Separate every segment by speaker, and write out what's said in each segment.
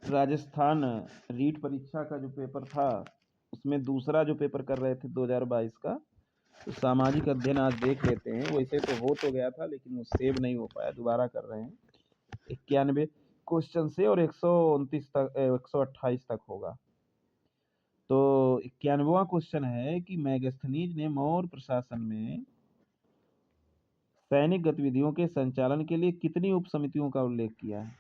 Speaker 1: राजस्थान रीट परीक्षा का जो पेपर था उसमें दूसरा जो पेपर कर रहे थे 2022 का, तो सामाजिक अध्ययन आज देख लेते हैं। वैसे तो हो तो गया था लेकिन वो सेव नहीं हो पाया, दोबारा कर रहे हैं। 91 क्वेश्चन से और 129 तक 128 तक होगा। तो 91वां क्वेश्चन है कि मेगास्थनीज ने मौर्य प्रशासन में सैनिक गतिविधियों के संचालन के लिए कितनी उप समितियों का उल्लेख किया है?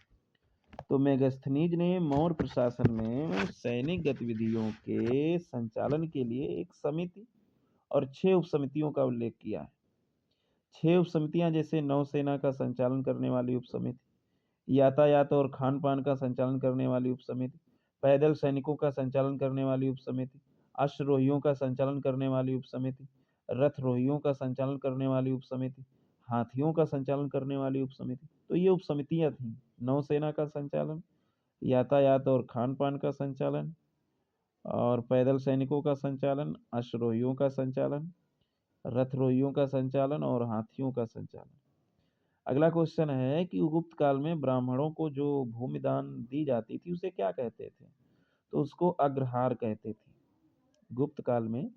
Speaker 1: तो मेगास्थनीज ने मौर्य प्रशासन में सैनिक गतिविधियों के संचालन के लिए एक समिति और 6 उप समितियों का उल्लेख किया है। 6 उप समितियां जैसे नौसेना का संचालन करने वाली उप समिति, यातायात और खान पान का संचालन करने वाली उप समिति, पैदल सैनिकों का संचालन करने वाली उप समिति, अश्वरोहियों का संचालन करने वाली उप समिति, रथरोहियों का संचालन करने वाली उप समिति, हाथियों का संचालन करने वाली उप समिति। तो ये उप समितियां थीं। नौसेना का संचालन, यातायात और खान पान का संचालन, और पैदल सैनिकों का संचालन, अश्वरोहियों का संचालन, रथरोहियों का संचालन और हाथियों का संचालन। अगला क्वेश्चन है कि गुप्त काल में ब्राह्मणों को जो भूमि दान दी जाती थी उसे क्या कहते थे? तो उसको अग्रहार कहते थे। गुप्त काल में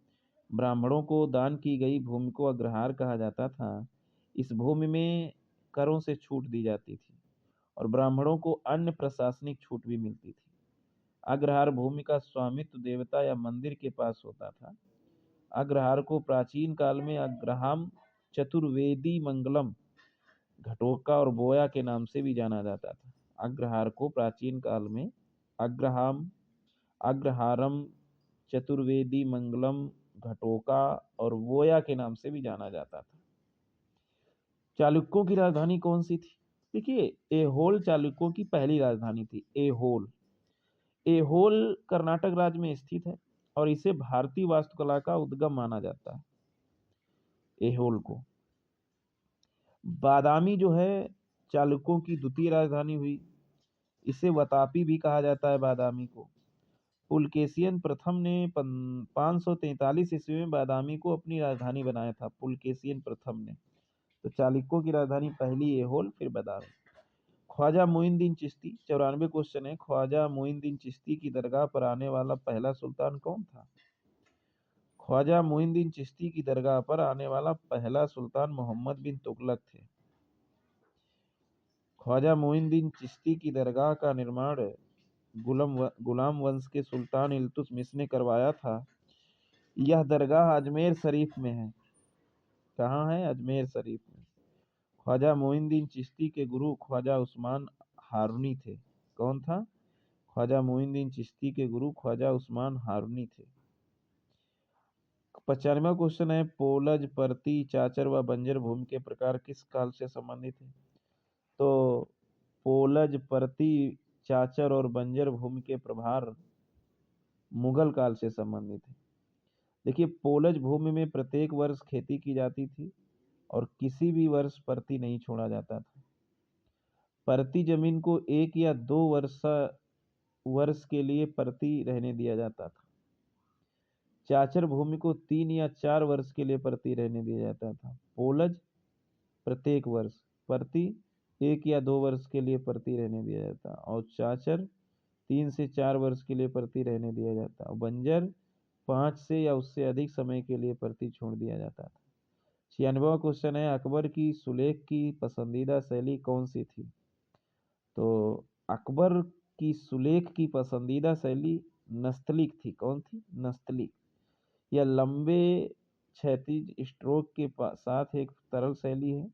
Speaker 1: ब्राह्मणों को दान की गई भूमि को अग्रहार कहा जाता था। इस भूमि में करों से छूट दी जाती थी और ब्राह्मणों को अन्य प्रशासनिक छूट भी मिलती थी। अग्रहार भूमि का स्वामित्व देवता या मंदिर के पास होता था। अग्रहार को प्राचीन काल में अग्रहाम, चतुर्वेदी मंगलम, घटोका और बोया के नाम से भी जाना जाता था। अग्रहार को प्राचीन काल में अग्रहाम, अग्रहारम, चतुर्वेदी मंगलम, घटोका और बोया के नाम से भी जाना जाता था। चालुक्यों की राजधानी कौन सी थी? देखिए, एहोल चालुक्यों की पहली राजधानी थी। एहोल एहोल कर्नाटक राज्य में स्थित है और इसे भारतीय वास्तुकला का उद्गम माना जाता है। एहोल को बादामी जो है चालुक्यों की द्वितीय राजधानी हुई। इसे वतापी भी कहा जाता है बादामी को। पुलकेशियन प्रथम ने 543 ईस्वी में बादामी को अपनी राजधानी बनाया था। पुलकेशियन प्रथम ने। तो चालुक्यों की राजधानी पहली एहोल, फिर बादामी। ख्वाजा मोइनुद्दीन चिश्ती, 94 क्वेश्चन है। ख्वाजा मोइनुद्दीन चिश्ती की दरगाह पर आने वाला पहला सुल्तान कौन था? ख्वाजा मोइनुद्दीन चिश्ती की दरगाह पर आने वाला पहला सुल्तान मोहम्मद बिन तुगलक थे। ख्वाजा मोइनुद्दीन चिश्ती की दरगाह का निर्माण गुलाम वंश के सुल्तान इल्तुतमिश ने करवाया था। यह दरगाह अजमेर शरीफ में है। कहाँ है? अजमेर शरीफ में। ख्वाजा मोइनुद्दीन चिश्ती के गुरु ख्वाजा उस्मान हारूनी थे। कौन था? ख्वाजा मोइनुद्दीन चिश्ती के गुरु ख्वाजा उस्मान हारूनी थे। 95वां क्वेश्चन है, पोलज, परती, चाचर व बंजर भूमि के प्रकार किस काल से संबंधित है? तो पोलज, परती, चाचर और बंजर भूमि के प्रभार मुगल काल से संबंधित है। देखिए, पोलज भूमि में प्रत्येक वर्ष खेती की जाती थी और किसी भी वर्ष परती नहीं छोड़ा जाता था। परती जमीन को 1 या 2 वर्ष के लिए परती रहने दिया जाता था। चाचर भूमि को 3 या 4 वर्ष के लिए परती रहने दिया जाता था। पोलज प्रत्येक वर्ष, परती 1 या 2 वर्ष के लिए परती रहने दिया जाता, और चाचर 3 से 4 वर्ष के लिए परती रहने दिया जाता, और बंजर 5 से या उससे अधिक समय के लिए परती छोड़ दिया जाता था। 96वां क्वेश्चन है, अकबर की सुलेख की पसंदीदा शैली कौन सी थी? तो अकबर की सुलेख की पसंदीदा शैली नस्तलीक थी। कौन थी? नस्तलीक। यह लंबे क्षैतिज स्ट्रोक के साथ एक तरल शैली है।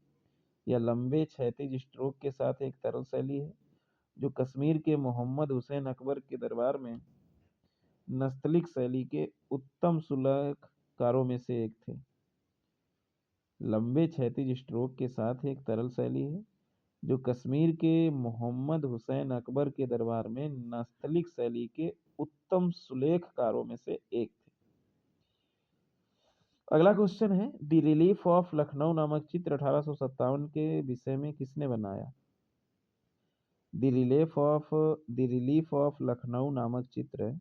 Speaker 1: यह लंबे क्षैतिज स्ट्रोक के साथ एक तरल शैली है जो कश्मीर के मोहम्मद हुसैन अकबर के दरबार में नस्तलीक शैली के उत्तम सुलेखकारों में से एक थे। लंबे क्षैतिज स्ट्रोक के साथ एक तरल शैली है जो कश्मीर के मोहम्मद हुसैन अकबर के दरबार में नस्तलीक शैली के उत्तम सुलेखकारों में से एक थे। अगला क्वेश्चन है, द रिलीफ ऑफ लखनऊ नामक चित्र 1857 के विषय में किसने बनाया? द रिलीफ ऑफ लखनऊ नामक चित्र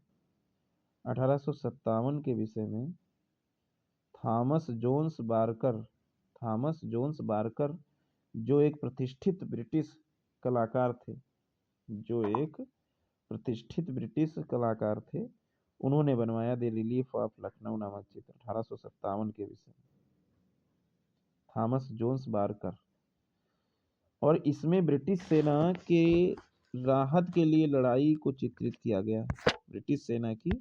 Speaker 1: 1857 के विषय में थॉमस जोन्स बारकर जो एक प्रतिष्ठित ब्रिटिश कलाकार थे, जो एक प्रतिष्ठित ब्रिटिश कलाकार थे, उन्होंने बनवाया द रिलीफ ऑफ लखनऊ नामक चित्र 1857 के विषय में, थॉमस जोन्स बारकर। और इसमें ब्रिटिश सेना के राहत के लिए लड़ाई को चित्रित किया गया है। ब्रिटिश सेना की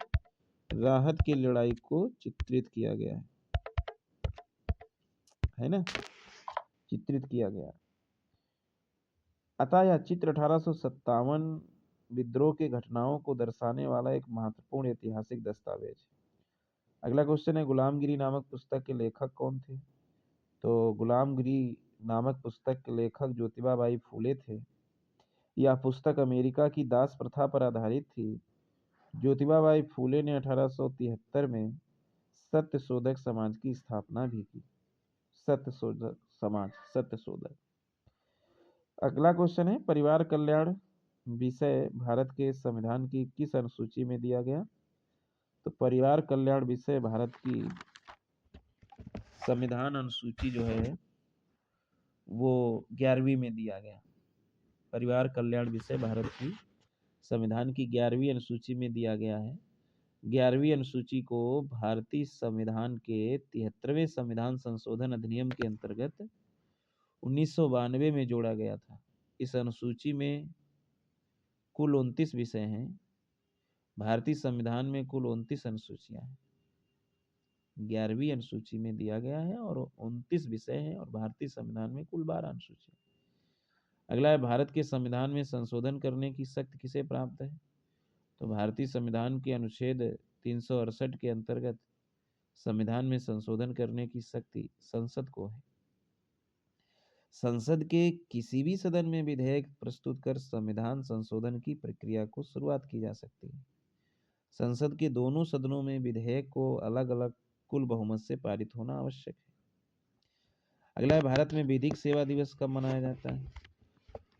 Speaker 1: राहत की लड़ाई को चित्रित किया गया है ना, चित्रित किया गया। अतः यह चित्र 1857 विद्रोह के घटनाओं को दर्शाने वाला एक महत्वपूर्ण ऐतिहासिक दस्तावेज है। अगला क्वेश्चन है, गुलामगिरी नामक पुस्तक के लेखक कौन थे? तो गुलामगिरी नामक पुस्तक के लेखक ज्योतिबा बाई फूले थे। यह पुस्तक अमेरिका की दास प्रथा पर आधारित थी। ज्योतिबा बाई फूले ने 1873 में सत्यशोधक समाज की स्थापना भी की। सत्यशोधक समाज, सत्यशोधक। अगला क्वेश्चन है, परिवार कल्याण विषय भारत के संविधान की किस अनुसूची में दिया गया? तो परिवार कल्याण विषय भारत की संविधान अनुसूची जो है वो 11वीं में दिया गया। परिवार कल्याण विषय भारत की संविधान की 11वीं अनुसूची में दिया गया है। 11वीं अनुसूची को भारतीय संविधान के 73वें संविधान संशोधन अधिनियम के अंतर्गत 1992 में जोड़ा गया था। इस अनुसूची में कुल 29 विषय हैं। भारतीय संविधान में कुल 29 अनुसूचियां हैं। 11वीं अनुसूची में दिया गया है और 29 विषय हैं, और भारतीय संविधान में कुल 12 अनुसूचियां। अगला है, भारत के संविधान में संशोधन करने की शक्ति किसे प्राप्त है? तो भारतीय संविधान के अनुच्छेद 368 के अंतर्गत संविधान में संशोधन करने की शक्ति संसद को है। संसद के किसी भी सदन में विधेयक प्रस्तुत कर संविधान संशोधन की प्रक्रिया को शुरुआत की जा सकती है। संसद के दोनों सदनों में विधेयक को अलग अलग कुल बहुमत से पारित होना आवश्यक है। अगला है, भारत में विधिक सेवा दिवस कब मनाया जाता है?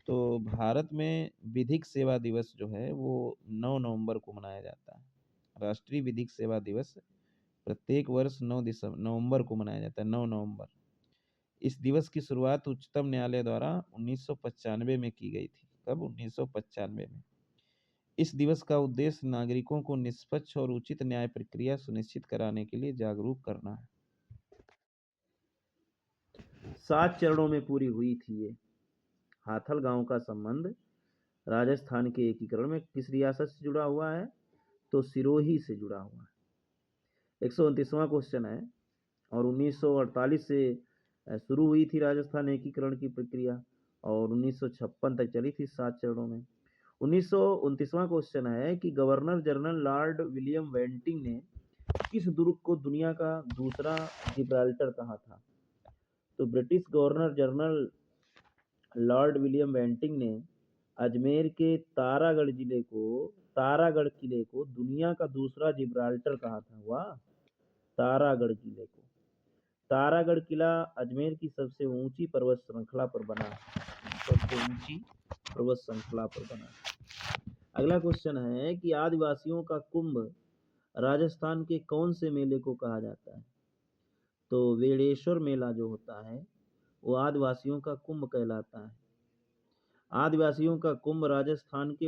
Speaker 1: तो भारत में विधिक सेवा दिवस जो है वो 9 नवंबर को मनाया जाता है। राष्ट्रीय विधिक सेवा दिवस प्रत्येक वर्ष 9 नवंबर को मनाया जाता है, 9 नवंबर। इस दिवस की शुरुआत उच्चतम न्यायालय द्वारा 1995 में की गई थी। कब? 1995 में। इस दिवस का उद्देश्य नागरिकों को निष्पक्ष और उचित न्याय प्रक्रिया सुनिश्चित कराने के लिए जागरूक करना है। 7 चरणों में पूरी हुई थी ये। हाथल गांव का संबंध राजस्थान के एकीकरण में किस रियासत से जुड़ा हुआ है? तो सिरोही से जुड़ा हुआ है। 129वां क्वेश्चन है, और 1948 से शुरू हुई थी राजस्थान एकीकरण की प्रक्रिया और 1956 तक चली थी 7 चरणों में। 1929वां क्वेश्चन है कि governor general Lord William Bentinck ने किस दुर्ग को दुनिया का दूसरा जिब्राल्टर कहा था? तो British governor general Lord William Bentinck ने अजमेर के तारागढ़ किले को दुनिया का दूसरा जिब्राल्टर कहा था। वाह! तारागढ़ किले को। तारागढ़ किला अजमेर की सबसे ऊंची पर्वत श्रृंखला पर बना है। सबसे ऊंची पर्वत श्रृंखला पर बना। अगला क्वेश्चन है कि आदिवासियों का कुंभ राजस्थान के कौन से मेले को कहा जाता है? तो वेड़ेश्वर मेला जो होता है वो आदिवासियों का कुंभ कहलाता है। आदिवासियों का कुंभ राजस्थान के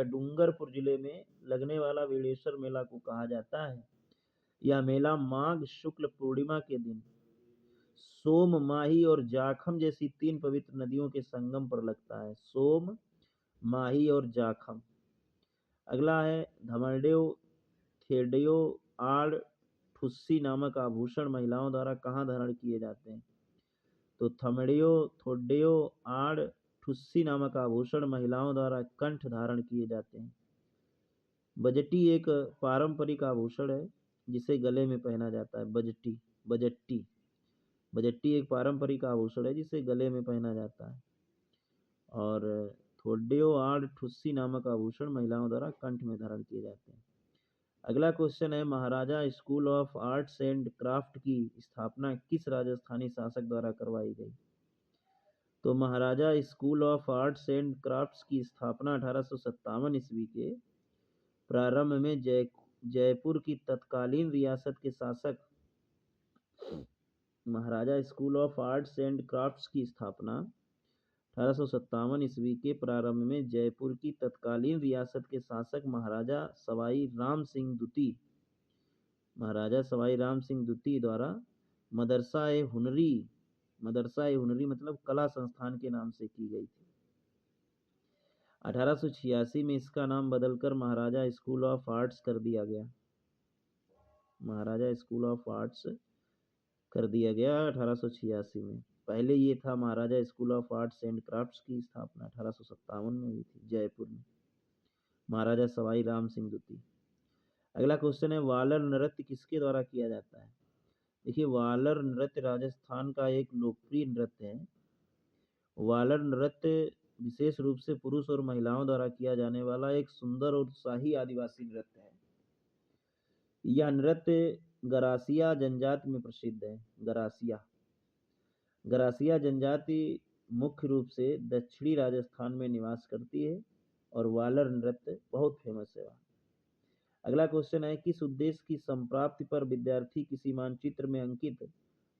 Speaker 1: डूंगरपुर जिले में लगने वाला वेड़ेश्वर मेला को कहा जाता है। यह मेला माघ शुक्ल पूर्णिमा के दिन सोम, माही और जाखम जैसी 3 पवित्र नदियों के संगम पर लगता है। सोम, माही और जाखम। अगला है, धमरडेव थेरडेव आड़ ठुस्सी नामक आभूषण महिलाओं द्वारा कहाँ धारण किए जाते हैं? तो थमड़ियो थोड्डेयो आड़ ठुस्सी नामक आभूषण महिलाओं द्वारा कंठ धारण किए जाते हैं। बजटी एक पारंपरिक आभूषण है जिसे गले में पहना जाता है। बजट्टी एक पारंपरिक आभूषण है जिसे गले में पहना जाता है। और थोड्डेयो आड़ ठुस्सी नामक आभूषण महिलाओं द्वारा कंठ में धारण किए जाते हैं। अगला क्वेश्चन है, Maharaja school of arts and craft की स्थापना किस राजस्थानी शासक द्वारा करवाई गई? तो Maharaja school of arts and crafts की स्थापना 1857 ईस्वी के प्रारंभ में जयपुर की तत्कालीन रियासत के शासक Maharaja school of arts and crafts की स्थापना 1857 ईस्वी के प्रारंभ में जयपुर की तत्कालीन रियासत के शासक महाराजा सवाई राम सिंह द्वितीय द्वारा मदरसा-ए-हुनरी मतलब कला संस्थान के नाम से की गई थी। 1886 में इसका नाम बदलकर महाराजा स्कूल ऑफ आर्ट्स कर दिया गया। महाराजा स्कूल ऑफ आर्ट्स कर दिया गया 1886 में। पहले ये था Maharaja school of arts and crafts की स्थापना 1857 में हुई थी जयपुर में, महाराजा सवाई राम सिंह द्वितीय। अगला क्वेश्चन है, वालर नृत्य किसके द्वारा किया जाता है? देखिए, वालर नृत्य राजस्थान का एक लोकप्रिय नृत्य है। वालर नृत्य विशेष रूप से पुरुष और महिलाओं द्वारा किया जाने वाला एक सुंदर और उत्साही आदिवासी नृत्य है। यह नृत्य गरासिया जनजाति में प्रसिद्ध है। गरासिया जनजाति मुख्य रूप से दक्षिणी राजस्थान में निवास करती है और वालर नृत्य बहुत फेमस है। अगला क्वेश्चन है, किस उद्देश्य की संप्राप्ति पर विद्यार्थी किसी मानचित्र में अंकित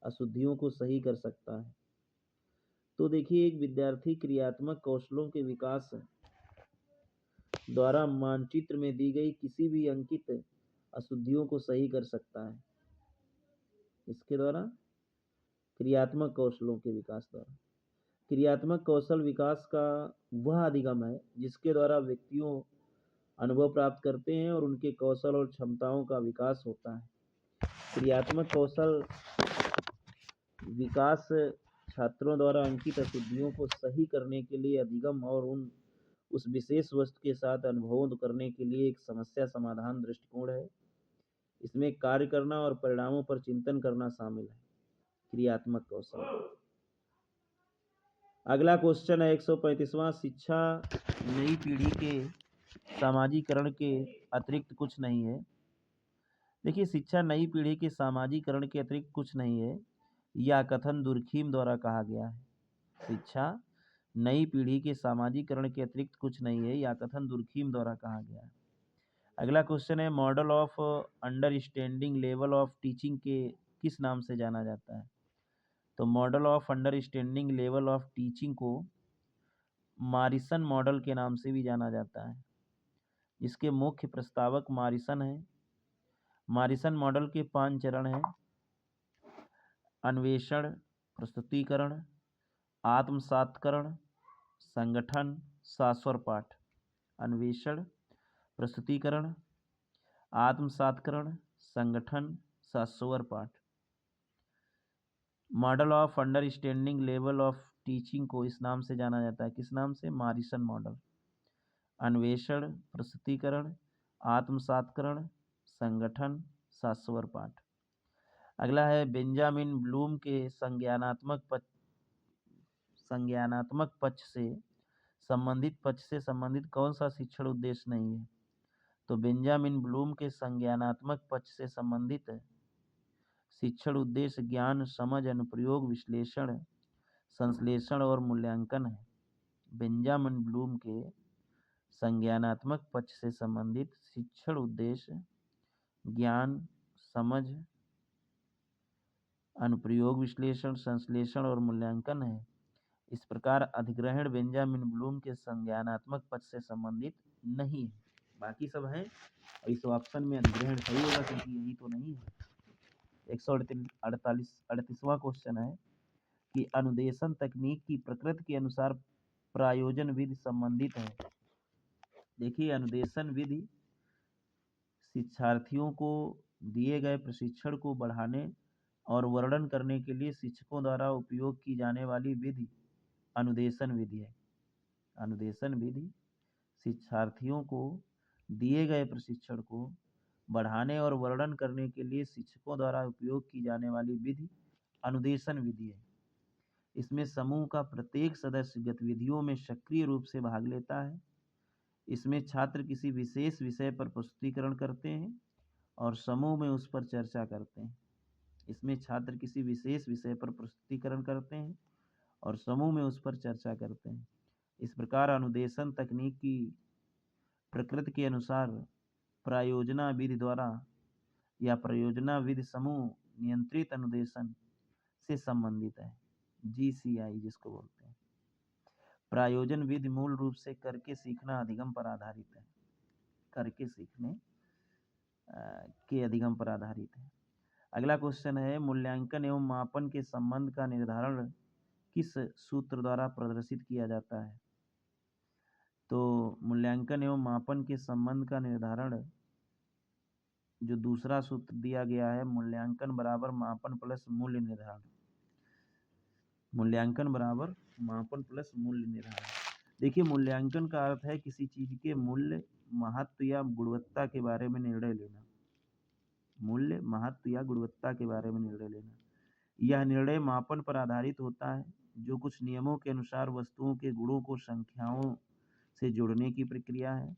Speaker 1: अशुद्धियों को सही कर सकता है? तो देखिए, एक विद्यार्थी क्रियात्मक कौशलों के विकास द्वारा मानचित्र में दी गई किसी भी अंकित अशुद्धियों को सही कर सकता है। इसके द्वारा क्रियात्मक कौशलों के विकास द्वारा। क्रियात्मक कौशल विकास का वह अधिगम है जिसके द्वारा व्यक्तियों अनुभव प्राप्त करते हैं और उनके कौशल और क्षमताओं का विकास होता है। क्रियात्मक कौशल विकास छात्रों द्वारा अंकित अशुद्धियों को सही करने के लिए अधिगम और उस विशेष वस्तु के साथ अनुभव करने के लिए एक समस्या समाधान दृष्टिकोण है। इसमें कार्य करना और परिणामों पर चिंतन करना शामिल है, क्रियात्मक कौशल। अगला क्वेश्चन है 135वां, शिक्षा नई पीढ़ी के सामाजिकरण के अतिरिक्त कुछ नहीं है। देखिए, शिक्षा नई पीढ़ी के सामाजिकरण के अतिरिक्त कुछ नहीं है, यह कथन दुर्खीम द्वारा कहा गया है। शिक्षा नई पीढ़ी के सामाजिकरण के अतिरिक्त कुछ नहीं है, यह कथन दुर्खीम द्वारा कहा गया है। अगला क्वेश्चन है, model of understanding level of teaching के किस नाम से जाना जाता है? तो model of understanding level of teaching को मॉरिसन मॉडल के नाम से भी जाना जाता है, जिसके मुख्य प्रस्तावक मॉरिसन हैं। मॉरिसन मॉडल के 5 चरण हैं: अन्वेषण, प्रस्तुतिकरण, आत्मसातकरण, संगठन, शाश्वत पाठ। अन्वेषण, प्रस्तुतिकरण, आत्मसातकरण, संगठन, शाश्वत पाठ। Model of understanding level of teaching को इस नाम से जाना जाता है, किस नाम से? Morrison model. अन्वेषण, प्रस्तुतिकरण, आत्मसातकरण, संगठन, शाश्वत पाठ। अगला है, बेंजामिन ब्लूम के संज्ञानात्मक पक्ष से संबंधित कौन सा शिक्षण उद्देश्य नहीं है? तो बेंजामिन ब्लूम के संज्ञानात्मक पक्ष से संबंधित शिक्षण उद्देश्य ज्ञान, समझ, अनुप्रयोग, विश्लेषण, संश्लेषण और मूल्यांकन है। बेंजामिन ब्लूम के संज्ञानात्मक पक्ष से संबंधित शिक्षण उद्देश्य ज्ञान, समझ, अनुप्रयोग, विश्लेषण, संश्लेषण और मूल्यांकन है। इस प्रकार अधिग्रहण बेंजामिन ब्लूम के संज्ञानात्मक पक्ष से संबंधित नहीं है, बाकी सब हैं। इस ऑप्शन में अधिग्रहण सही होगा क्योंकि यही तो नहीं है। 138वां क्वेश्चन है कि अनुदेशन तकनीक की प्रकृति के अनुसार प्रायोजन विधि संबंधित है। देखिए, अनुदेशन विधि शिक्षार्थियों को दिए गए प्रशिक्षण को बढ़ाने और वर्णन करने के लिए शिक्षकों द्वारा उपयोग की जाने वाली विधि अनुदेशन विधि है। अनुदेशन विधि शिक्षार्थियों को दिए गए प्रशिक्षण को बढ़ाने और वर्णन करने के लिए शिक्षकों द्वारा उपयोग की जाने वाली विधि अनुदेशन विधि है। इसमें समूह का प्रत्येक सदस्य गतिविधियों में सक्रिय रूप से भाग लेता है। इसमें छात्र किसी विशेष विषय पर प्रस्तुतिकरण करते हैं और समूह में उस पर चर्चा करते हैं। इसमें छात्र किसी विशेष विषय पर प्रस्तुतिकरण करते हैं और समूह में उस पर चर्चा करते हैं। इस प्रकार अनुदेशन तकनीक की प्रकृति के अनुसार प्रायोजना विधि द्वारा या प्रयोजना विधि समूह नियंत्रित अनुदेशन से संबंधित है, GCI जिसको बोलते हैं। प्रायोजन विधि मूल रूप से करके सीखना अधिगम पर आधारित है। करके सीखने के अधिगम पर आधारित है। अगला क्वेश्चन है, मूल्यांकन एवं मापन के संबंध का निर्धारण किस सूत्र द्वारा प्रदर्शित किया जाता है? तो मूल्यांकन एवं मापन के संबंध का निर्धारण जो दूसरा सूत्र दिया गया है, मूल्यांकन बराबर मापन प्लस मूल्य निर्धारण। मूल्यांकन बराबर मापन प्लस मूल्य निर्धारण। देखिए, मूल्यांकन का अर्थ है किसी चीज के मूल्य, महत्व या गुणवत्ता के बारे में निर्णय लेना। मूल्य, महत्व या गुणवत्ता के बारे में निर्णय लेना। यह निर्णय मापन पर आधारित होता है, जो कुछ नियमों के अनुसार वस्तुओं के गुणों को संख्याओं से जोड़ने की प्रक्रिया है।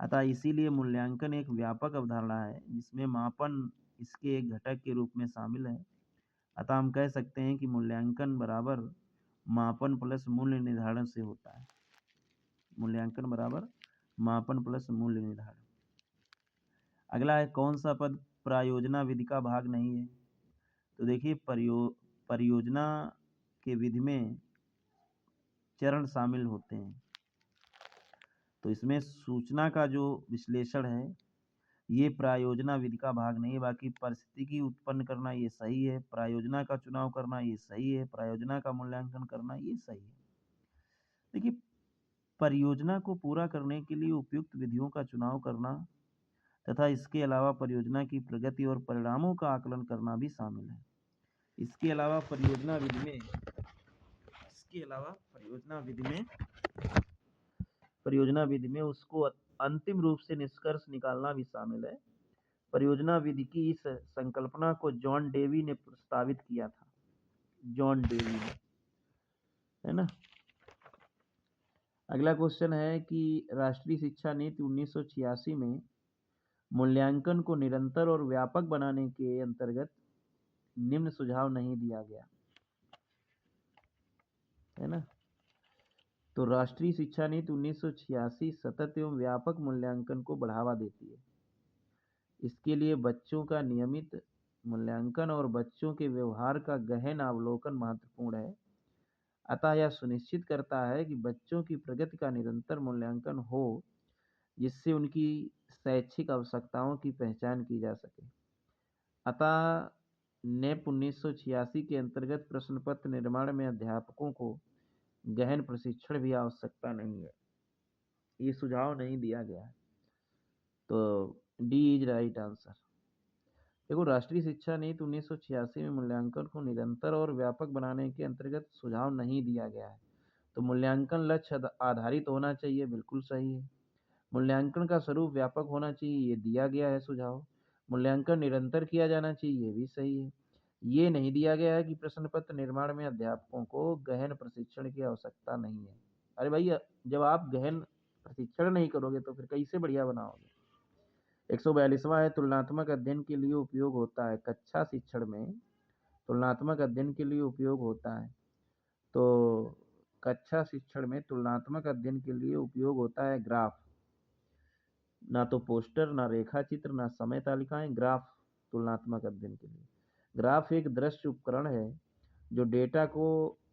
Speaker 1: अतः इसीलिए मूल्यांकन एक व्यापक अवधारणा है जिसमें मापन इसके एक घटक के रूप में शामिल है। अतः हम कह सकते हैं कि मूल्यांकन बराबर मापन प्लस मूल्य निर्धारण से होता है। मूल्यांकन बराबर मापन प्लस मूल्य निर्धारण। अगला है, कौन सा पद प्रायोजना विधि का भाग नहीं है? तो देखिए, परियोजना के विधि में चरण शामिल होते हैं। तो इसमें सूचना का जो विश्लेषण है ये प्रायोजना विधि का भाग नहीं है। बाकी परिस्थिति उत्पन्न करना ये सही है, प्रायोजना का चुनाव करना ये सही है, प्रायोजना का मूल्यांकन करना ये सही है। देखिए, परियोजना को पूरा करने के लिए उपयुक्त विधियों का चुनाव करना तथा इसके अलावा परियोजना की प्रगति और परिणामों का आकलन करना भी शामिल है। इसके अलावा परियोजना विधि में उसको अंतिम रूप से निष्कर्ष निकालना भी शामिल है। परियोजना विधि की इस संकल्पना को जॉन डेवी ने प्रस्तावित किया था। जॉन डेवी ने, है ना। अगला क्वेश्चन है कि राष्ट्रीय शिक्षा नीति 1986 में मूल्यांकन को निरंतर और व्यापक बनाने के अंतर्गत निम्न सुझाव नहीं दिया गया, है ना। तो राष्ट्रीय शिक्षा नीति 1986 सतत एवं व्यापक मूल्यांकन को बढ़ावा देती है। इसके लिए बच्चों का नियमित मूल्यांकन और बच्चों के व्यवहार का गहन अवलोकन महत्वपूर्ण है। अतः यह सुनिश्चित करता है कि बच्चों की प्रगति का निरंतर मूल्यांकन हो, जिससे उनकी शैक्षिक आवश्यकताओं की पहचान की जा सके। अतः नेप 1986 के अंतर्गत प्रश्न पत्र निर्माण में अध्यापकों को गहन प्रशिक्षण भी आवश्यकता नहीं है। ये सुझाव नहीं दिया गया है। तो डी इज राइट आंसर। देखो, राष्ट्रीय शिक्षा नीति 1986 में मूल्यांकन को निरंतर और व्यापक बनाने के अंतर्गत सुझाव नहीं दिया गया है। तो मूल्यांकन लक्ष्य आधारित होना चाहिए, बिल्कुल सही है। मूल्यांकन का स्वरूप व्यापक होना चाहिए, ये दिया गया है सुझाव। मूल्यांकन निरंतर किया जाना चाहिए, ये भी सही है। ये नहीं दिया गया है कि प्रश्न पत्र निर्माण में अध्यापकों को गहन प्रशिक्षण की आवश्यकता नहीं है। अरे भाई, जब आप गहन प्रशिक्षण नहीं करोगे तो फिर कैसे बढ़िया बनाओगे। 142वां है, तुलनात्मक अध्ययन के लिए उपयोग होता है। कक्षा शिक्षण में तुलनात्मक अध्ययन के लिए उपयोग होता है। तो कक्षा शिक्षण में तुलनात्मक अध्ययन के लिए उपयोग होता है ग्राफ। ना तो पोस्टर, ना रेखा चित्र, ना समय तालिकाएं, ग्राफ तुलनात्मक अध्ययन के लिए। ग्राफ एक दृश्य उपकरण है जो डेटा को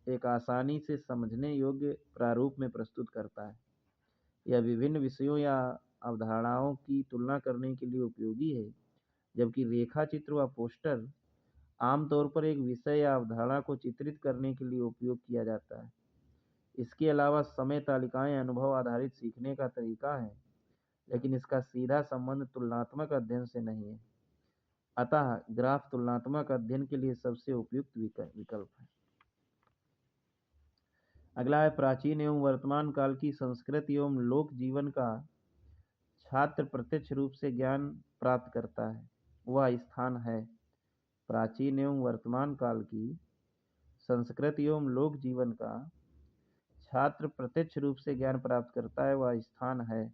Speaker 1: एक आसानी से समझने योग्य प्रारूप में प्रस्तुत करता है। यह विभिन्न विषयों या अवधारणाओं की तुलना करने के लिए उपयोगी है, जबकि रेखा चित्र व पोस्टर आमतौर पर एक विषय या अवधारणा को चित्रित करने के लिए उपयोग किया जाता है। इसके अलावा समय तालिकाएं अनुभव आधारित सीखने का तरीका है, लेकिन इसका सीधा संबंध तुलनात्मक अध्ययन से नहीं है। अतः ग्राफ तुलनात्मक अध्ययन के लिए सबसे उपयुक्त विकल्प है। अगला है, प्राचीन एवं वर्तमान काल की संस्कृति एवं लोक जीवन का छात्र प्रत्यक्ष रूप से ज्ञान प्राप्त करता है, वह स्थान है। प्राचीन एवं वर्तमान काल की संस्कृति एवं लोक जीवन का छात्र प्रत्यक्ष रूप से ज्ञान प्राप्त करता है, वह स्थान है।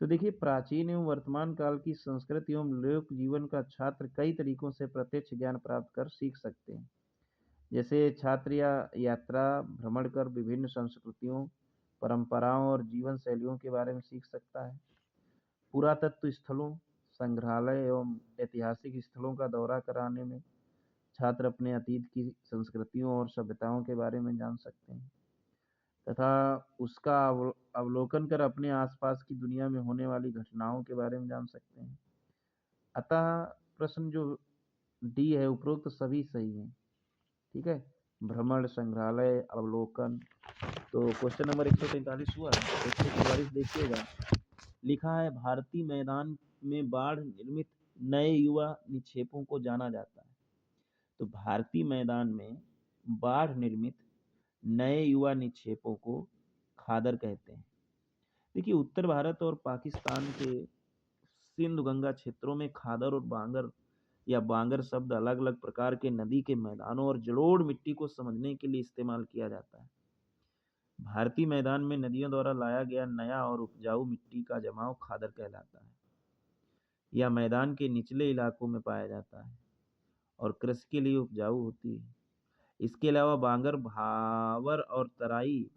Speaker 1: तो देखिए, प्राचीन एवं वर्तमान काल की संस्कृति एवं लोक जीवन का छात्र कई तरीकों से प्रत्यक्ष ज्ञान प्राप्त कर सीख सकते हैं। जैसे छात्र या यात्रा भ्रमण कर विभिन्न संस्कृतियों, परंपराओं और जीवन शैलियों के बारे में सीख सकता है। पुरातत्व स्थलों, संग्रहालय एवं ऐतिहासिक स्थलों का दौरा कराने में छात्र अपने अतीत की संस्कृतियों और सभ्यताओं के बारे में जान सकते हैं। तथा उसका अवलोकन कर अपने आसपास की दुनिया में होने वाली घटनाओं के बारे में जान सकते हैं। अतः प्रश्न जो डी है उपरोक्त सभी सही है। ठीक है, भ्रमण, संग्रहालय, अवलोकन। तो क्वेश्चन नंबर 143 हुआ। 144 देखिएगा, लिखा है भारतीय मैदान में बाढ़ निर्मित नए युवा निक्षेपों को जाना जाता है। तो भारतीय मैदान में बाढ़ निर्मित नए युवा निक्षेपों को खादर कहते हैं। देखिए, उत्तर भारत और पाकिस्तान के सिंधु गंगा क्षेत्रों में खादर और बांगर या बांगर शब्द अलग अलग प्रकार के नदी के मैदानों और जलोढ़ मिट्टी को समझने के लिए इस्तेमाल किया जाता है। भारतीय मैदान में नदियों द्वारा लाया गया नया और उपजाऊ मिट्टी का जमाव खादर कहलाता है। यह मैदान के निचले इलाकों में पाया जाता है और कृषि के लिए उपजाऊ होती है। इसके अलावा बांगर, भावर और तराई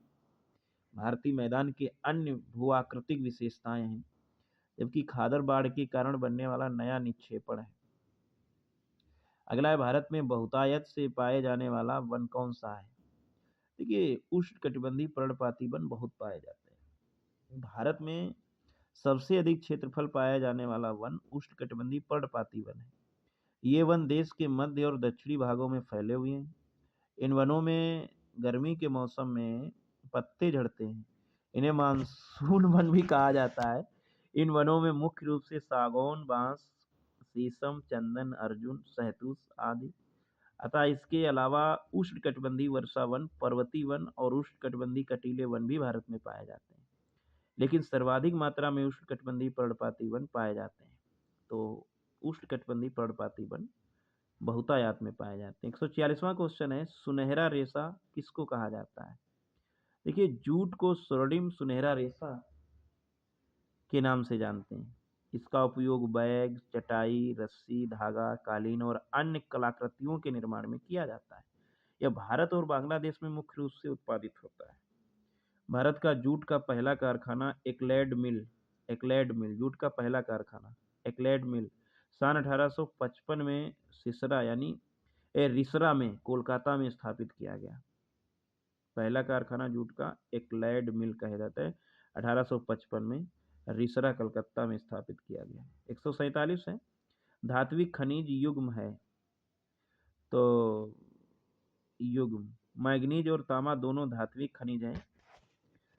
Speaker 1: भारतीय मैदान के अन्य भूआकृतिक विशेषताएं हैं, जबकि खादर बाढ़ के कारण बनने वाला नया निक्षेपण है। अगला है, भारत में बहुतायत से पाए जाने वाला वन कौन सा है? देखिए, उष्णकटिबंधीय पर्णपाती वन बहुत पाए जाते हैं। भारत में सबसे अधिक क्षेत्रफल पाया जाने वाला वन उष्णकटिबंधीय पर्णपाती वन है। ये वन देश के मध्य और दक्षिणी भागों में फैले हुए हैं। इन वनों में गर्मी के मौसम में पत्ते झड़ते हैं। इन्हें मानसून वन भी कहा जाता है। इन वनों में मुख्य रूप से सागौन, बांस, शीशम, चंदन, अर्जुन, शहतूश आदि। अतः इसके अलावा उष्णकटिबंधीय वर्षा वन, पर्वतीय वन और उष्णकटिबंधीय कटीले वन भी भारत में पाए जाते हैं, लेकिन सर्वाधिक मात्रा में उष्णकटिबंधीय पर्णपाती वन पाए जाते हैं। तो उष्णकटिबंधीय पर्णपाती वन बहुतायत में पाए जाते हैं। 146वां क्वेश्चन है, सुनहरा रेशा किसको कहा जाता है? देखिए, जूट को स्वर्णिम सुनहरा रेशा के नाम से जानते हैं। इसका उपयोग बैग, चटाई, रस्सी, धागा, कालीन और अन्य कलाकृतियों के निर्माण में किया जाता है। यह भारत और बांग्लादेश में मुख्य रूप से उत्पादित होता है। भारत का जूट का पहला कारखाना एक्लैड मिल जूट का पहला कारखाना एक्लैड मिल सन 1855 में रिसरा में कोलकाता में स्थापित किया गया। पहला कारखाना जूट का एक्लैड मिल कहा जाता है। 1855 में रिसरा कलकत्ता में स्थापित किया गया। 147 है, धात्विक खनिज युग्म है। तो युग्म मैग्नीज और तांबा दोनों धात्विक खनिज हैं।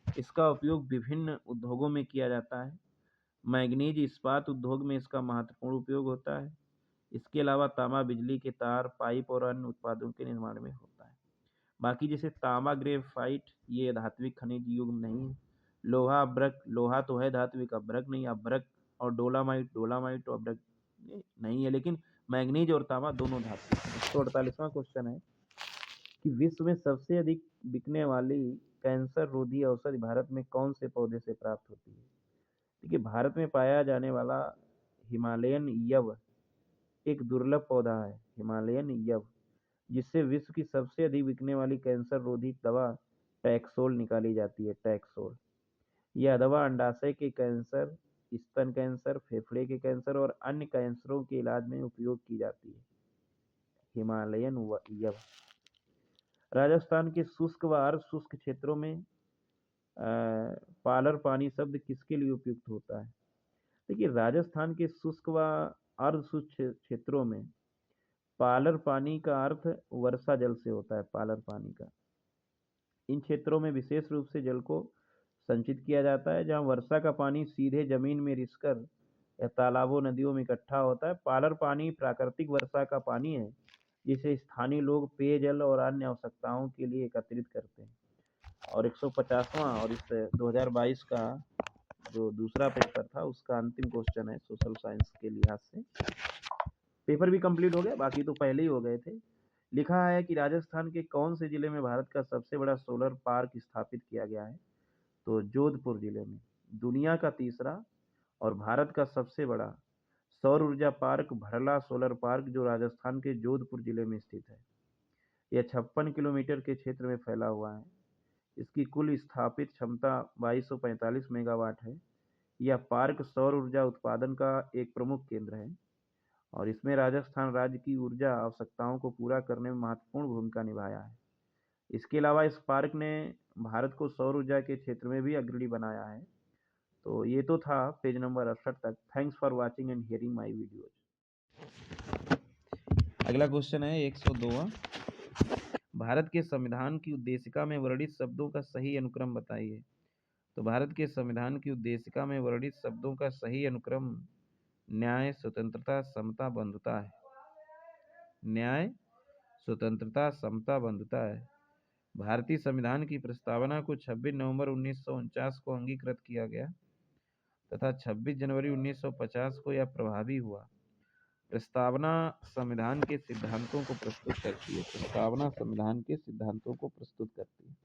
Speaker 1: इसका उपयोग विभिन्न उद्योगों में किया जाता है। मैग्नीज इस्पात उद्योग में इसका महत्वपूर्ण उपयोग होता है। इसके अलावा तांबा बिजली के तार, पाइप और अन्य उत्पादों के निर्माण में होता है। बाकी जैसे तांबा, ग्रेफाइट, ये धात्विक खनिज युग्म नहीं है। लोहा, अभ्रक, लोहा तो है धात्विक, अभ्रक नहीं। अभ्रक और डोलामाइट और अभ्रक नहीं है, लेकिन मैग्नीज और तांबा दोनों धात्विक हैं। 148वां क्वेश्चन है कि विश्व में सबसे अधिक बिकने वाली कैंसर रोधी औषधि भारत में कौन से पौधे से प्राप्त होती है? देखिए, भारत में पाया जाने वाला हिमालयन यव एक दुर्लभ पौधा है। हिमालयन यव, जिससे विश्व की सबसे अधिक बिकने वाली कैंसर रोधी दवा टैक्सोल निकाली जाती है। टैक्सोल यह दवा अंडाशय के कैंसर, स्तन कैंसर, फेफड़े के कैंसर और अन्य कैंसरों के इलाज में उपयोग की जाती है। हिमालयन यव। राजस्थान के शुष्क व अर्ध शुष्क क्षेत्रों में पालर पानी शब्द किसके लिए उपयुक्त होता है? देखिए, राजस्थान के शुष्क व अर्ध शुष्क क्षेत्रों में पालर पानी का अर्थ वर्षा जल से होता है। पालर पानी का इन क्षेत्रों में विशेष रूप से जल को संचित किया जाता है, जहां वर्षा का पानी सीधे जमीन में रिसकर या तालाबों, नदियों में इकट्ठा होता है। पालर पानी प्राकृतिक वर्षा का पानी है, जिसे स्थानीय लोग पेयजल और अन्य आवश्यकताओं के लिए एकत्रित करते हैं। और 150वां और इस 2022 का जो दूसरा पेपर था उसका अंतिम क्वेश्चन है सोशल साइंस के लिहाज से। पेपर भी कंप्लीट हो गया, बाकी तो पहले ही हो गए थे। लिखा है कि राजस्थान के कौन से जिले में भारत का सबसे बड़ा सोलर पार्क स्थापित किया गया है? तो जोधपुर जिले में दुनिया का तीसरा और भारत का सबसे बड़ा सौर ऊर्जा पार्क भरला सोलर पार्क, जो राजस्थान के जोधपुर जिले में स्थित है। यह 56 किलोमीटर के क्षेत्र में फैला हुआ है। इसकी कुल स्थापित क्षमता 2245 मेगावाट है। यह पार्क सौर ऊर्जा उत्पादन का एक प्रमुख केंद्र है और इसमें राजस्थान राज्य की ऊर्जा आवश्यकताओं को पूरा करने में महत्वपूर्ण भूमिका निभाया है। इसके अलावा स्पार्क ने भारत को सौर ऊर्जा के क्षेत्र में भी अग्रणी बनाया है। तो ये तो था पेज नंबर 68 तक। Thanks for watching and hearing my videos. अगला क्वेश्चन है 102वां। भारत के संविधान की उद्देशिका में वर्णित शब्दों का सही अनुक्रम बताइए। तो भारत के संविधान की उद्देशिका में वर्णित शब्दों का सही अनुक्रम न्याय, स्वतंत्रता, समता, बंधुता है। न्याय, स्वतंत्रता, समता, बंधुता है। भारतीय संविधान की प्रस्तावना को 26 नवंबर 1949 को अंगीकृत किया गया तथा 26 जनवरी 1950 को यह प्रभावी हुआ। प्रस्तावना संविधान के सिद्धांतों को प्रस्तुत करती है। प्रस्तावना संविधान के सिद्धांतों को प्रस्तुत करती है।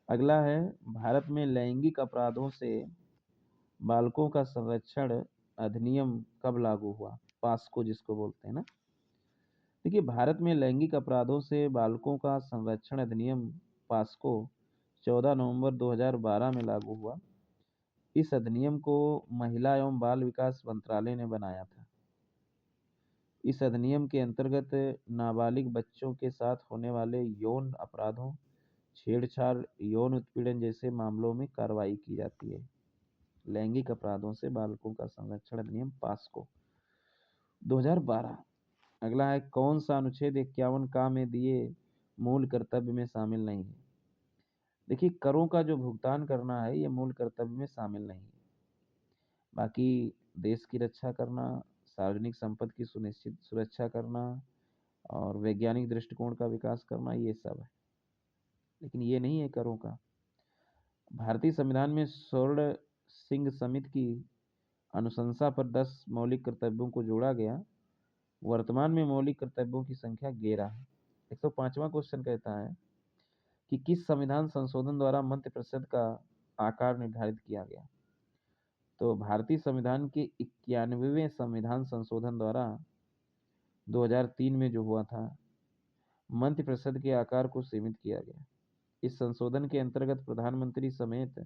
Speaker 1: अगला है, भारत में लैंगिक अपराधों से बालकों का संरक्षण अधिनियम कब लागू हुआ? पास्को जिसको बोलते हैं ना। देखिए, भारत में लैंगिक अपराधों से बालकों का संरक्षण अधिनियम पास्को 14 नवंबर 2012 में लागू हुआ। इस अधिनियम को महिला एवं बाल विकास मंत्रालय ने बनाया था। इस अधिनियम के अंतर्गत नाबालिग बच्चों के साथ होने वाले यौन अपराधों, छेड़छाड़, यौन उत्पीड़न जैसे मामलों में कार्रवाई की जाती है। लैंगिक अपराधों से बालकों का संरक्षण अधिनियम पास्को 2012। अगला है, कौन सा अनुच्छेद 51 का में दिए मूल कर्तव्य में शामिल नहीं है? देखिए, करों का जो भुगतान करना है ये मूल कर्तव्य में शामिल नहीं है। बाकी देश की रक्षा करना, सार्वजनिक संपत्ति की सुनिश्चित सुरक्षा करना और वैज्ञानिक दृष्टिकोण का विकास करना, ये सब है, लेकिन ये नहीं है करों का। भारतीय संविधान में स्वर्ण सिंह समिति की अनुशंसा पर 10 मौलिक कर्तव्यों को जोड़ा गया। वर्तमान में मौलिक कर्तव्यों की संख्या 11 है। 105वां क्वेश्चन कहता है कि किस संविधान संशोधन द्वारा मंत्रिपरिषद का आकार निर्धारित किया गया? तो भारतीय संविधान के 91वें संविधान संशोधन द्वारा 2003 में जो हुआ था, मंत्रिपरिषद के आकार को सीमित किया गया। इस संशोधन के अंतर्गत प्रधानमंत्री समेत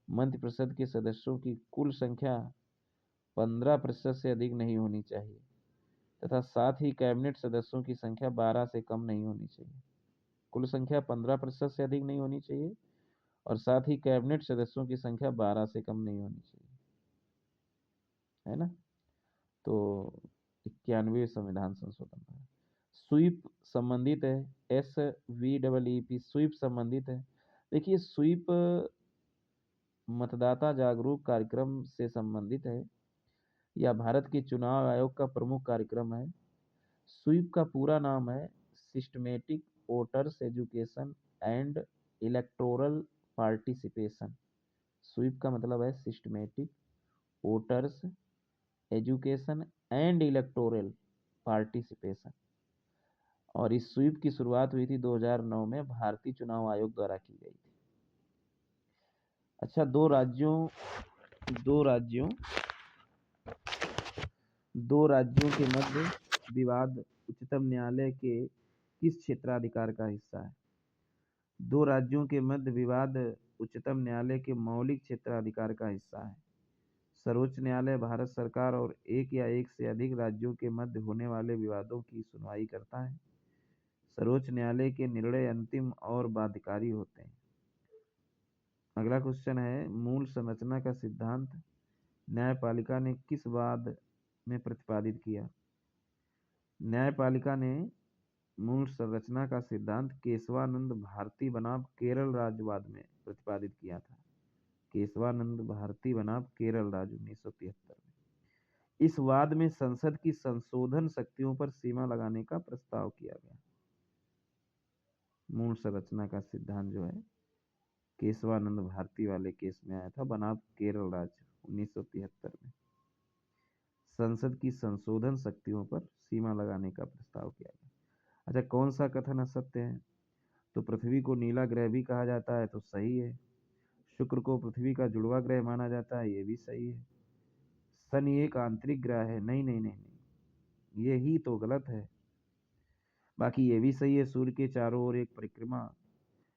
Speaker 1: मंत्रिपरिषद के सदस्यों की कुल संख्या 15% से अधिक नहीं होनी चाहिए तथा साथ ही कैबिनेट सदस्यों की संख्या 12 से कम नहीं होनी चाहिए। कुल संख्या 15% से अधिक नहीं होनी चाहिए और साथ ही कैबिनेट सदस्यों की संख्या 12 से कम नहीं होनी चाहिए, है ना। तो 91 संविधान संशोधन है। स्वीप संबंधित है, SVEEP स्वीप संबंधित है। देखिए, स्वीप मतदाता जागरूक कार्यक्रम से संबंधित है। यह भारत के चुनाव आयोग का प्रमुख कार्यक्रम है। स्वीप का पूरा नाम है systematic voters education and electoral participation. SVEEP का मतलब है systematic voters education and electoral participation. और इस स्वीप की शुरुआत हुई थी 2009 में भारतीय चुनाव आयोग द्वारा की गई थी। अच्छा, दो राज्यों के मध्य विवाद उच्चतम न्यायालय के किस क्षेत्राधिकार का हिस्सा है? दो राज्यों के मध्य विवाद उच्चतम न्यायालय के मौलिक क्षेत्राधिकार का हिस्सा है। सर्वोच्च न्यायालय भारत सरकार और एक या एक से अधिक राज्यों के मध्य होने वाले विवादों की सुनवाई करता है। सर्वोच्च न्यायालय के निर्णय अंतिम और बाध्यकारी होते हैं। अगला क्वेश्चन है, मूल संरचना का सिद्धांत न्यायपालिका ने किस वाद में प्रतिपादित किया? न्यायपालिका ने मूल संरचना का सिद्धांत केशवानंद भारती बनाम केरल राज्यवाद में प्रतिपादित किया था। केशवानंद भारती बनाम केरल राज्य 1973 में। इस वाद में संसद की संशोधन शक्तियों पर सीमा लगाने का प्रस्ताव किया गया। मूल संरचना का सिद्धांत जो है केशवानंद भारती वाले केस में आया था बनाम केरल राज्य 1973 में। संसद की संशोधन शक्तियों पर सीमा लगाने का प्रस्ताव किया गया। अच्छा, कौन सा कथन असत्य है? तो पृथ्वी को नीला ग्रह भी कहा जाता है, तो सही है। शुक्र को पृथ्वी का जुड़वा ग्रह माना जाता है, ये भी सही है। शनि एक आंतरिक ग्रह है, नहीं नहीं नहीं नहीं, ये ही तो गलत है। बाकी ये भी सही है, सूर्य के चारों ओर एक परिक्रमा,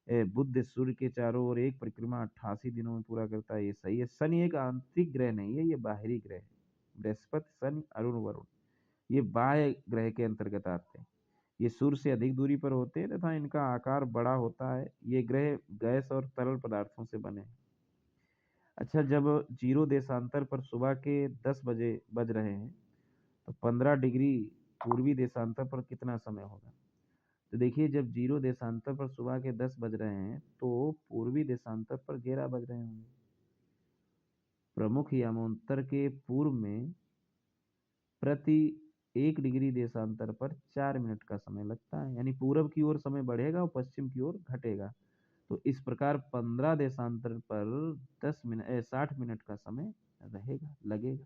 Speaker 1: बुध सूर्य के चारों ओर एक परिक्रमा 88 दिनों में पूरा करता है, ये सही है। शनि एक आंतरिक ग्रह नहीं है, ये बाहरी ग्रह है। बृहस्पति, शनि, अरुण, वरुण ये बाह्य ग्रह के अंतर्गत आते हैं। ये सूर्य से अधिक दूरी पर होते हैं तथा इनका आकार बड़ा होता है। ये ग्रह गैस और तरल पदार्थों से बने हैं। अच्छा, जब जीरो देशांतर पर सुबह के 10 बजे बज रहे हैं तो 15 डिग्री पूर्वी देशांतर पर कितना समय होगा? तो देखिए, जब जीरो देशांतर पर सुबह के 10 बज रहे हैं तो पूर्वी देशांतर पर 11 बज रहे होंगे। प्रमुख यामोत्तर के पूर्व में प्रति 1 डिग्री देशांतर पर 4 मिनट का समय लगता है, यानी पूरब की ओर समय बढ़ेगा और पश्चिम की ओर घटेगा। तो इस प्रकार 15 देशांतर पर 60 मिनट का समय रहेगा, लगेगा।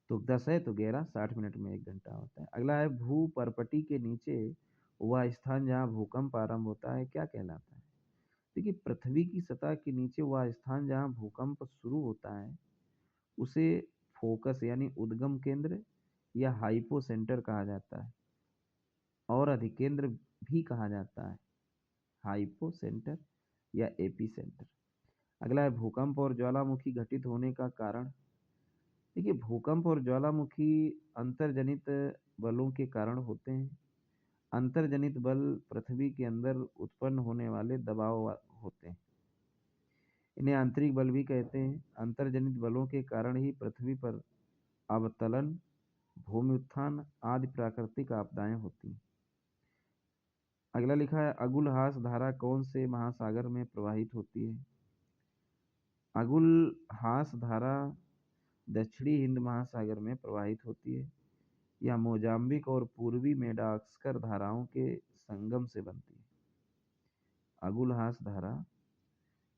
Speaker 1: तो 10 है तो 11, 60 मिनट में 1 घंटा होता है। अगला है, भू परपटी के नीचे वह स्थान जहाँ भूकंप आरंभ होता है क्या कहलाता है? देखिए, पृथ्वी की सतह के नीचे वह स्थान जहाँ भूकंप शुरू होता है उसे फोकस यानी उद्गम केंद्र या हाइपो सेंटर कहा जाता है, और अधिकेंद्र भी कहा जाता है, हाइपो सेंटर या एपी सेंटर। अगला है, भूकंप और ज्वालामुखी घटित होने का कारण। देखिए, भूकंप और ज्वालामुखी अंतर्जनित बलों के कारण होते हैं। अंतर्जनित बल पृथ्वी के अंदर उत्पन्न होने वाले दबाव होते हैं, इन्हें आंतरिक बल भी कहते हैं। अंतर्जनित बलों के कारण ही पृथ्वी पर अवतलन, भूमि उत्थान आदि प्राकृतिक आपदाएं होती हैं। अगला लिखा है, अगुलहास धारा कौन से महासागर में प्रवाहित होती है? अगुलहास धारा दक्षिणी हिंद महासागर में प्रवाहित होती है। यह मोजाम्बिक और पूर्वी मेडागास्कर धाराओं के संगम से बनती है। अगुलहास धारा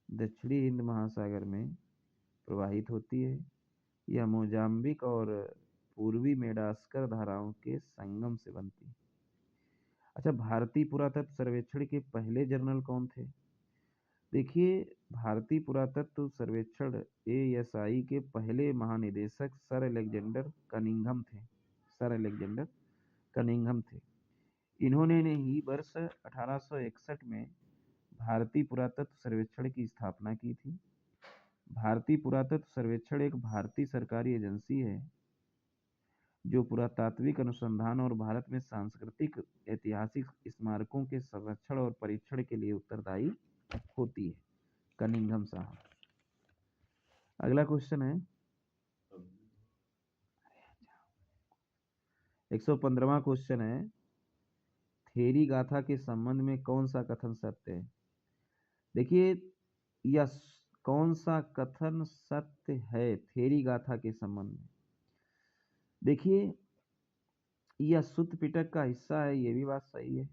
Speaker 1: दक्षिणी हिंद महासागर में प्रवाहित होती है। यह मोजाम्बिक और पूर्वी मेडागास्कर धाराओं के संगम से बनती है। अच्छा, भारतीय पुरातत्व सर्वेक्षण के पहले जर्नल कौन थे? देखिए, भारतीय पुरातत्व सर्वेक्षण ASI के पहले महानिदेशक सर अलेक्जेंडर कनिंघम थे। सर अलेक्जेंडर कनिंघम थे। इन्होंने ने ही वर्ष 1861 में भारतीय पुरातत्व सर्वेक्षण की स्थापना की थी। भारतीय पुरातत्व सर्वेक्षण एक भारतीय सरकारी एजेंसी है जो पुरातात्विक अनुसंधान और भारत में सांस्कृतिक ऐतिहासिक स्मारकों के संरक्षण और परीक्षण के लिए उत्तरदायी होती है। कनिंघम साहब। अगला क्वेश्चन है, 115वां क्वेश्चन है, थेरी गाथा के संबंध में कौन सा कथन सत्य है? देखिए, यह कौन सा कथन सत्य है थेरी गाथा के संबंध में? देखिए, यह सुत्त पिटक का हिस्सा है, ये भी बात सही है।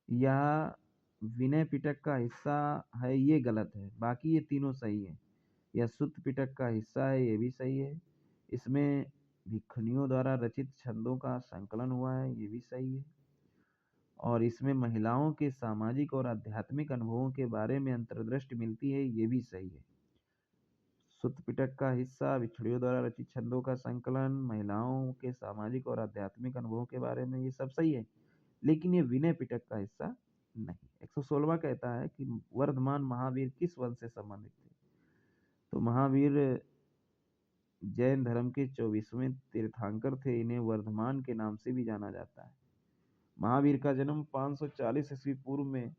Speaker 1: यह विनय पिटक का हिस्सा है, ये गलत है। बाकी ये तीनों सही है। यह सुत्त पिटक का हिस्सा है, ये भी सही है। इसमें भिक्षुनियों द्वारा रचित छंदों का संकलन हुआ है, ये भी सही है। और इसमें महिलाओं के सामाजिक और आध्यात्मिक अनुभवों के बारे में अंतर्दृष्टि मिलती है, ये भी सही है। सुत्त पिटक का हिस्सा, भिक्षुनियों द्वारा रचित छंदों का संकलन, महिलाओं के सामाजिक और आध्यात्मिक अनुभवों के बारे में, ये सब सही है। लेकिन ये विनय पिटक का हिस्सा नहीं। 116वां कहता है कि वर्धमान महावीर किस वंश से संबंधित थे? तो महावीर जैन धर्म के 24वें तीर्थंकर थे। इन्हें वर्धमान के नाम से भी जाना जाता है। महावीर का जन्म 540 ईस्वी पूर्व में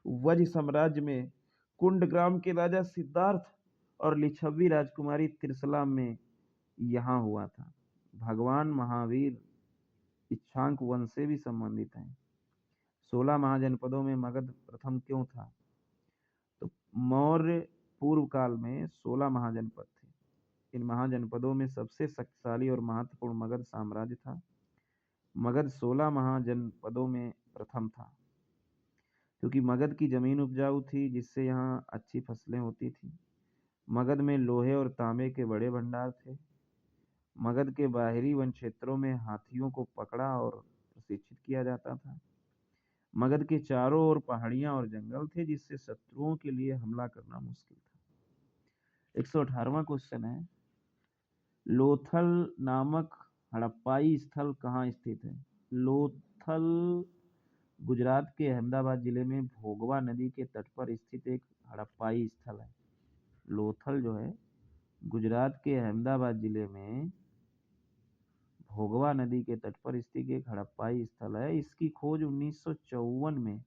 Speaker 1: वज्र साम्राज्य में कुंडग्राम के राजा सिद्धार्थ और लिच्छवी राजकुमारी त्रिशला में यहाँ हुआ था। भगवान महावीर इच्छांक वंश से भी संबंधित हैं। 16 महाजनपदों में मगध प्रथम क्यों था? तो मौर्य पूर्व काल में 16 महाजनपद थे। इन महाजनपदों में सबसे शक्तिशाली और महत्वपूर्ण मगध साम्राज्य था। मगध 16 महाजनपदों में प्रथम था क्योंकि मगध की जमीन उपजाऊ थी, जिससे यहाँ अच्छी फसलें होती थी। मगध में लोहे और तांबे के बड़े भंडार थे। मगध के बाहरी वन क्षेत्रों में हाथियों को पकड़ा और प्रशिक्षित किया जाता था। मगध के चारों ओर पहाड़ियां और जंगल थे, जिससे शत्रुओं के लिए हमला करना मुश्किल था। 118वां क्वेश्चन है, लोथल नामक हड़प्पाई स्थल कहाँ स्थित है? लोथल गुजरात के अहमदाबाद जिले में भोगवा नदी के तट पर स्थित एक हड़प्पाई स्थल है। लोथल जो है गुजरात के अहमदाबाद जिले में भोगवा नदी के तट पर स्थित एक हड़प्पाई स्थल है। इसकी खोज 1954 में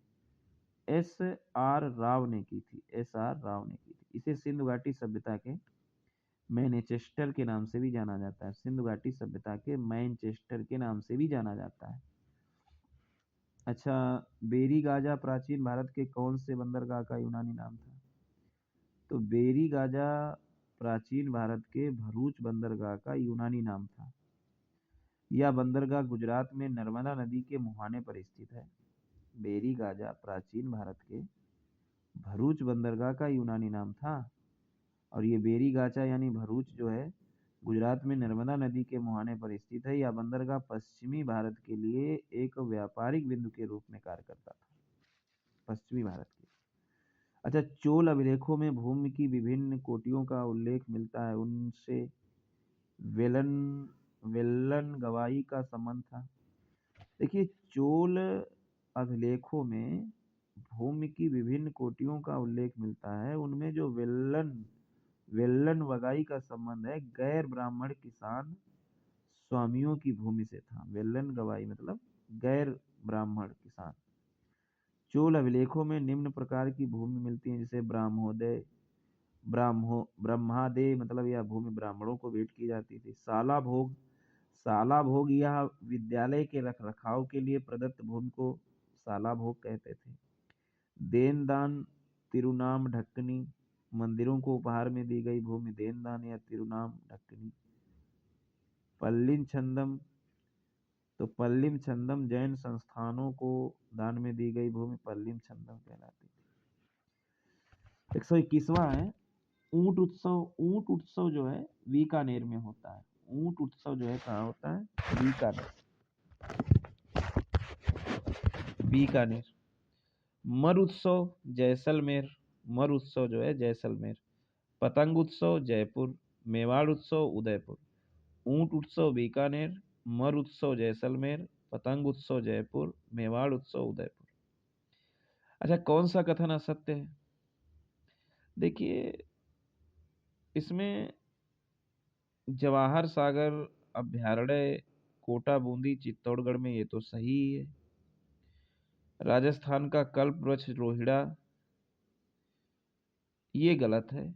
Speaker 1: एस.आर. राव ने की थी। एस.आर. राव ने की थी। इसे सिंधु घाटी सभ्यता के मैनचेस्टर के नाम से भी जाना जाता है। सिंधु घाटी सभ्यता के मैनचेस्टर के नाम से भी जाना जाता है। अच्छा, बेरी गाजा प्राचीन भारत के कौन से बंदरगाह का यूनानी नाम था? तो बेरी गाजा प्राचीन भारत के भरूच बंदरगाह का यूनानी नाम था। यह बंदरगाह गुजरात में नर्मदा नदी के मुहाने पर स्थित है। बेरी गाजा प्राचीन भारत के भरूच बंदरगाह का यूनानी नाम था। और ये बेरी गाचा यानी भरूच जो है गुजरात में नर्मदा नदी के मुहाने पर स्थित है। यह बंदरगाह पश्चिमी भारत के लिए एक व्यापारिक बिंदु के रूप में कार्य करता था। पश्चिमी भारत के। अच्छा, चोल अभिलेखों में भूमि की विभिन्न कोटियों का उल्लेख मिलता है। उनसे वेलन वेल्लन गवाही का संबंध था। देखिए, चोल अभिलेखों में भूमि की विभिन्न कोटियों का उल्लेख मिलता है। उनमें जो वेल्लन वगाई का संबंध है गैर ब्राह्मण किसान स्वामियों की भूमि से था। वेल्लन गवाई मतलब गैर ब्राह्मण किसान। चोल अभिलेखों में निम्न प्रकार की भूमि मिलती है, जैसे ब्रह्मादय मतलब यह भूमि ब्राह्मणों को भेंट की जाती थी। साला भोग यह विद्यालय के रखरखाव के लिए प्रदत्त भूमि को साला भोग कहते थे। देन दान तिरुनाम ढक्कनी मंदिरों को उपहार में दी गई भूमि देन दान या तिरुनाम ढक्कनी। पल्लिम छंदम, तो पल्लिम छंदम जैन संस्थानों को दान में दी गई भूमि पल्लिम छंदम कहलाती थी। 121वां है ऊंट उत्सव। ऊंट उत्सव जो है बीकानेर में होता है। ऊंट उत्सव जो है कहाँ होता है? बीकानेर। मर उत्सव जैसलमेर। मर उत्सव जो है जैसलमेर। पतंग उत्सव जयपुर। मेवाड़ उत्सव उदयपुर। ऊंट उत्सव बीकानेर, मर उत्सव जैसलमेर, पतंग उत्सव जयपुर, मेवाड़ उत्सव उदयपुर। अच्छा, कौन सा कथन असत्य है? देखिए, इसमें जवाहर सागर अभ्यारण्य कोटा बूंदी चित्तौड़गढ़ में, ये तो सही है। राजस्थान का कल्प वृक्ष रोहिड़ा, ये गलत है।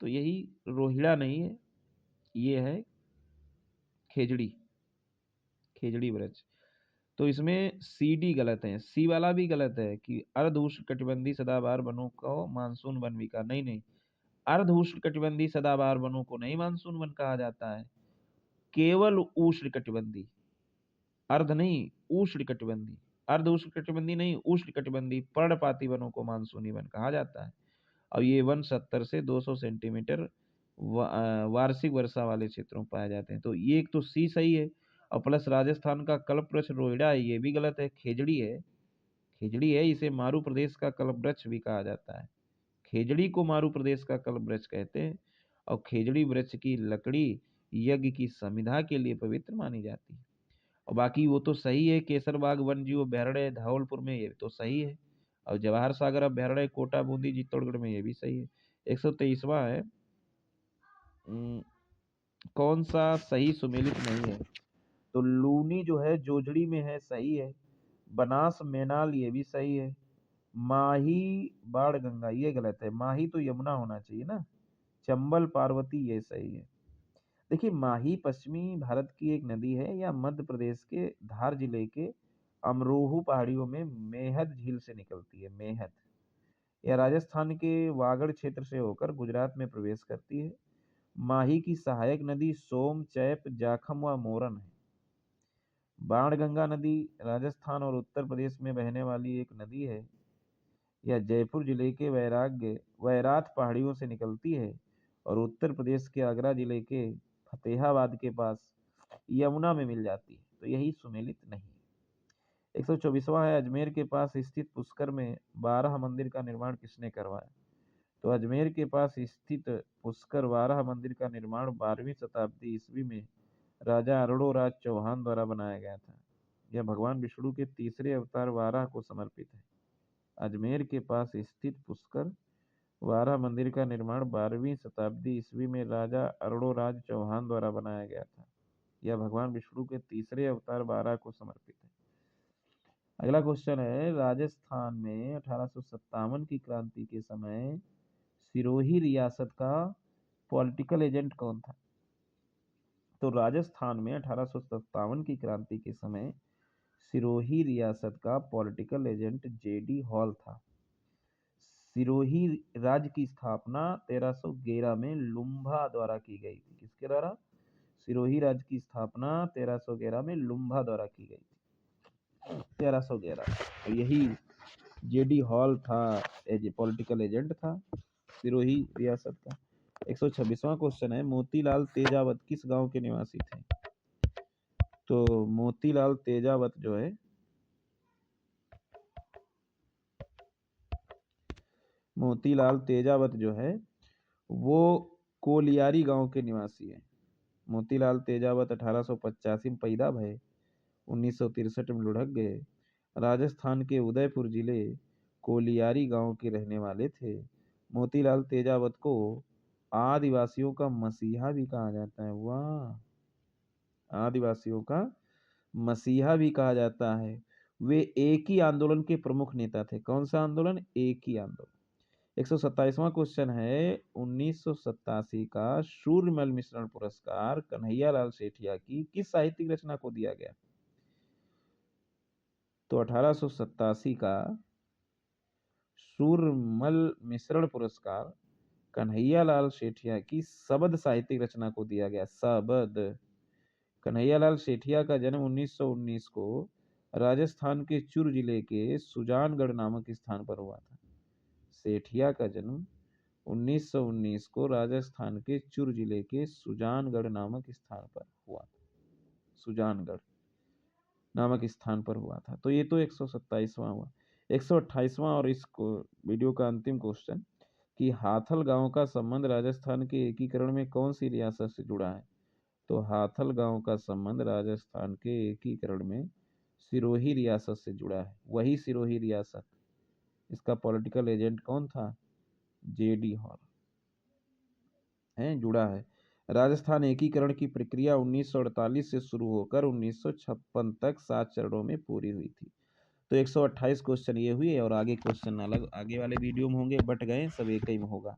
Speaker 1: तो यही रोहिड़ा नहीं है, ये है खेजड़ी, खेजड़ी वृक्ष। तो इसमें सी डी गलत है। सी वाला भी गलत है कि अर्ध उष्णकटिबंधीय सदाबहार वनों को मानसून वन भी कहा। नहीं, अर्ध उष्णकटिबंधीय सदाबहार वनों को नहीं मानसून वन कहा जाता है, केवल उष्णकटिबंधीय। अर्ध नहीं, उष्णकटिबंधीय। अर्ध उष्णकटिबंधीय नहीं, उष्णकटिबंधीय पर्णपाती वनों को मानसूनी वन कहा जाता है। और ये वन 70 से 200 सेंटीमीटर वार्षिक वर्षा वाले क्षेत्रों में पाए जाते हैं। तो ये एक तो सी सही है। और प्लस राजस्थान का कल्प वृक्ष रोहिड़ा है, ये भी गलत है, खेजड़ी है। खेजड़ी है, इसे मारू प्रदेश का कल्प वृक्ष भी कहा जाता है। खेजड़ी को मारू प्रदेश का कल्प वृक्ष कहते हैं। और खेजड़ी वृक्ष की लकड़ी यज्ञ की समिधा के लिए पवित्र मानी जाती है। और बाकी वो तो सही है, केसर बाग वन जीव अभ्यारण्य धौलपुर में, ये तो सही है। और जवाहर सागर अभ्यारण्य कोटा बूंदी चित्तौड़गढ़ में, ये भी सही है। 123वां है कौन सा सही सुमेलित नहीं है? तो लूनी जो है जोजड़ी में है, सही है। बनास मेनाल, ये भी सही है। माही बाढ़ गंगा, ये गलत है। माही तो यमुना होना चाहिए ना। चंबल पार्वती, ये सही है। देखिए, माही पश्चिमी भारत की एक नदी है। यह मध्य प्रदेश के धार जिले के अमरोह पहाड़ियों में मेहद झील से निकलती है। मेहद, यह राजस्थान के वागड़ क्षेत्र से होकर गुजरात में प्रवेश करती है। माही की सहायक नदी सोम, चैप, जाखम व मोरन है। बाणगंगा नदी राजस्थान और उत्तर प्रदेश में बहने वाली एक नदी है। यह जयपुर जिले के वैरात पहाड़ियों से निकलती है और उत्तर प्रदेश के आगरा जिले के फतेहाबाद के पास यमुना में मिल जाती है। तो यही सुमेलित नहीं है। 124वां है अजमेर के पास स्थित पुष्कर में 12 मंदिर का निर्माण किसने करवाया? तो अजमेर के पास स्थित पुष्कर 12 मंदिर का निर्माण 12वीं शताब्दी ईस्वी में राजा अरोड़ोराज चौहान द्वारा बनाया गया था। यह भगवान विष्णु के तीसरे अवतार वाराह को समर्पित है। अजमेर के पास स्थित पुष्कर 12 मंदिर का निर्माण 12वीं शताब्दी ईस्वी में राजा अरोड़ोराज चौहान द्वारा बनाया गया था। यह भगवान विष्णु के तीसरे अवतार बारह को समर्पित है। अगला क्वेश्चन है, राजस्थान में 1857 की क्रांति के समय सिरोही रियासत का पॉलिटिकल एजेंट कौन था? तो राजस्थान में 1857 की क्रांति के समय सिरोही रियासत का पॉलिटिकल एजेंट जेडी हॉल था। सिरोही राज्य की स्थापना 1311 में लुम्भा द्वारा की गई थी। किसके द्वारा? सिरोही राज्य की स्थापना 1311 में लुम्भा द्वारा की गई थी। 1311। तो यही जेडी हॉल था, पॉलिटिकल एजेंट था सिरोही रियासत का। 126वां क्वेश्चन है, मोतीलाल तेजावत किस गांव के निवासी थे? तो मोतीलाल तेजावत जो है वो कोलियारी गांव के निवासी है। मोतीलाल तेजावत 1885 में पैदा भये, 1963 में लुढ़क गए। राजस्थान के उदयपुर जिले कोलियारी गांव के रहने वाले थे। मोतीलाल तेजावत को आदिवासियों का मसीहा भी कहा जाता है। वाह, आदिवासियों का मसीहा भी कहा जाता है। वे एक ही आंदोलन के प्रमुख नेता थे। कौन सा आंदोलन? एक ही आंदोलन। 127वां क्वेश्चन है, 1987 का शूरमल मिश्रण पुरस्कार कन्हैयालाल सेठिया की किस साहित्यिक रचना को दिया गया? तो 1887 का शूरमल मिश्रण पुरस्कार कन्हैयालाल सेठिया की शबद साहित्यिक रचना को दिया गया। शबद। कन्हैयालाल सेठिया का जन्म 1919 को राजस्थान के चूरू जिले के सुजानगढ़ नामक स्थान पर हुआ था। सेठिया का जन्म 1919 को राजस्थान के चूरू जिले के सुजानगढ़ नामक स्थान पर हुआ था। सुजानगढ़ नामक स्थान पर हुआ था। तो ये तो 127वां हुआ। 128वां और इस वीडियो का अंतिम क्वेश्चन कि हाथल गांव का संबंध राजस्थान के एकीकरण में कौन सी रियासत से जुड़ा है? तो हाथल गांव का संबंध राजस्थान के एकीकरण में सिरोही रियासत से जुड़ा है। वही सिरोही रियासत, इसका पॉलिटिकल एजेंट कौन था? जेडी हॉल है, जुड़ा है। राजस्थान एकीकरण की प्रक्रिया 1948 से शुरू होकर 1956 तक 7 चरणों में पूरी हुई थी। तो 128 क्वेश्चन ये हुए और आगे क्वेश्चन अलग आगे वाले वीडियो में होंगे, बट गए सब एक ही में होगा।